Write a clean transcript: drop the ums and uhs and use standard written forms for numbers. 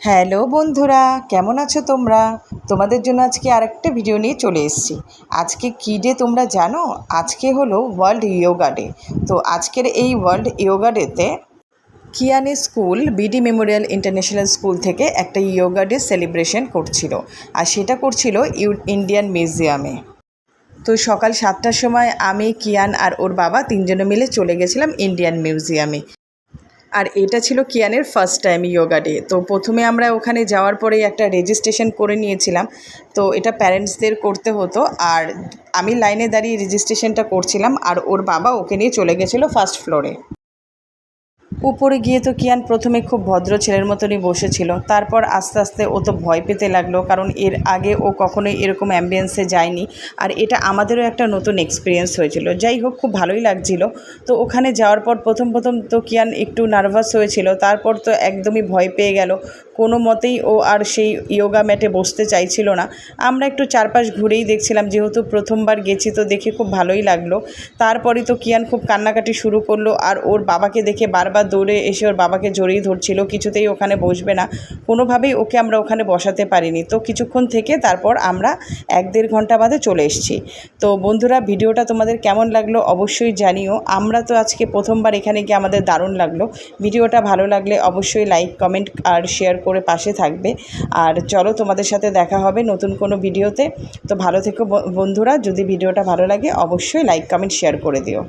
Hello বন্ধুরা, কেমন আছো তোমরা? তোমাদের জন্য আজকে আরেকটা ভিডিও নিয়ে চলে এসেছি। আজকে কী ডে তোমরা জানো? আজকে হলো ওয়ার্ল্ড ইয়োগা ডে। তো আজকের এই ওয়ার্ল্ড ইয়োগা ডেতে কিয়ানের school BD memorial international school থেকে একটা ইয়োগা ডে সেলিব্রেশন করছিল, আর সেটা করছিল ইন্ডিয়ান মিউজিয়ামে। তো সকাল 7টার সময় আমি, কিয়ান আর ওর বাবা তিনজনে মিলে চলে গেছিলাম ইন্ডিয়ান মিউজিয়ামে। আর এটা ছিল কিয়ানের ফার্স্ট টাইম ইয়োগা ডে। তো প্রথমে আমরা ওখানে যাওয়ার পরেই একটা রেজিস্ট্রেশন করে নিয়েছিলাম। তো এটা প্যারেন্টসদের করতে হতো, আর আমি লাইনে দাঁড়িয়ে রেজিস্ট্রেশনটা করছিলাম, আর ওর বাবা ওকে নিয়ে চলে গেছিলো ফার্স্ট ফ্লোরে। উপরে গিয়ে তো কিয়ান প্রথমে খুব ভদ্র ছেলের মতনই বসেছিল, তারপর আস্তে আস্তে ও তো ভয় পেতে লাগলো, কারণ এর আগে ও কখনোই এরকম অ্যাম্বিয়েন্সে যায়নি। আর এটা আমাদেরও একটা নতুন এক্সপিরিয়েন্স হয়েছিল। যাই হোক, খুব ভালোই লাগছিল। তো ওখানে যাওয়ার পর প্রথম তো কিয়ান একটু নার্ভাস হয়েছিল, তারপর তো একদমই ভয় পেয়ে গেল। কোনো মতেই ও আর সেই ইয়োগা ম্যাটে বসতে চাইছিল না। আমরা একটু চারপাশ ঘুরেই দেখছিলাম, যেহেতু প্রথমবার গেছি তো দেখে খুব ভালোই লাগলো। তারপরে তো কিয়ান খুব কান্নাকাটি শুরু করলো, আর ওর বাবাকে দেখে বারবার দৌড়ে এসে ওর বাবাকে জড়িয়ে ধরছিল, কিছুতেই ওখানে বসবে না। কোনোভাবেই ওকে আমরা ওখানে বসাতে পারিনি। তো কিছুক্ষণ থেকে তারপর আমরা 1-1.5 ঘন্টা বাদে চলে এসেছি। তো বন্ধুরা, ভিডিওটা তোমাদের কেমন লাগলো অবশ্যই জানিও। আমরা তো আজকে প্রথমবার এখানে গিয়ে আমাদের দারুণ লাগলো। ভিডিওটা ভালো লাগলে অবশ্যই লাইক, কমেন্ট আর শেয়ার করে পাশে থাকবে। আর চলো, তোমাদের সাথে দেখা হবে নতুন কোনো ভিডিওতে। তো ভালো থেকো বন্ধুরা। যদি ভিডিওটা ভালো লাগে অবশ্যই লাইক, কমেন্ট, শেয়ার করে দিও।